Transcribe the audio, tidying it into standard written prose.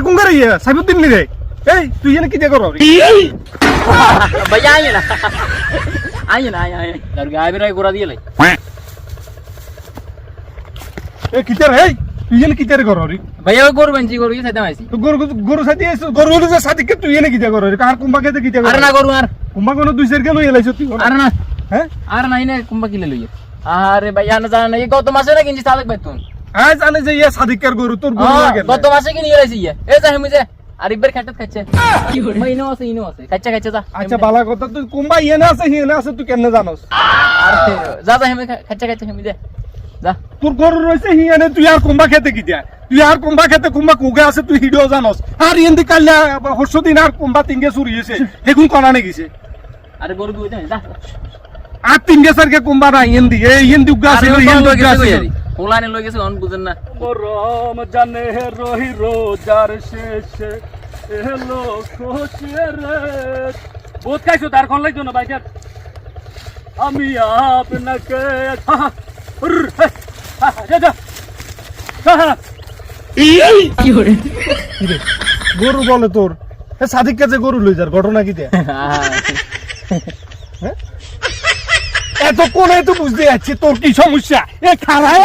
কুঙ্গারে ইয়ে সাইবুদ্দিন নি রে এই তুই এনে কি দেখো भैया आइए ना आइए लड़ गाय भी रही गोरा दिए ले এ কিতে রে তুই এনে কিতে করো রে भैया वो गोरु बंची गोरु ये सदा में ऐसी তো গরু সাথে কে তুই এনে কিতে করো রে কার কুম্বা খেতে কিতে করো अरे না গরু আর কুম্বা কোন দুই সের গেল এলাইছ তুই अरे ना হ্যাঁ अरे ना इन्हें कुंभा की ले लो ये अरे भैया ना जाना ये गौतम मासे ना किंची साधक बैठूं আজ জানে যে ইয়া সাদিকের গরু তোর গরু লাগে गौतम मासे की नहीं ऐसी है ऐसा है मुझे अरे इबर खटत खच्चे मैं इनो से कच्चा कच्चा था আচ্ছা বালা কথা তুই কুম্বা ইয়ে না আছে হিয়ে না আছে তুই কেন জানোস अरे जा हमें कच्चा है मुझे जा তোর গরু রইছে হিয়ে না তুই আর কুম্বা খেতে কি দিয়া তুই আর কুম্বা খেতে কুম্বা কুগে আছে তুই হিডিও জানোস আর ইন্দি কাল্লা হর্ষদিন আর কুম্বা তিনগে চুরিয়েছে হেগুন কোনা গেছে अरे गोरु भी होते हैं जा আর তিনগে সারকে কুম্বা না ইন্দি এই ইন্দি উগা আছে ইন্দি উগা আছে ওলা ने लोगे से कौन बुझन ना রাম জানে রহি রোজার শেষে এলো খুশির বহুত কাইছো তার কোন লাগতো না বাইকার আমি আপনাকে গরু বলে তোর সাদিক কাছে গরু লই যার ঘটনা কি এত কোনে তো বুঝতে যাচ্ছি তোর কি সমস্যা এ খারাপ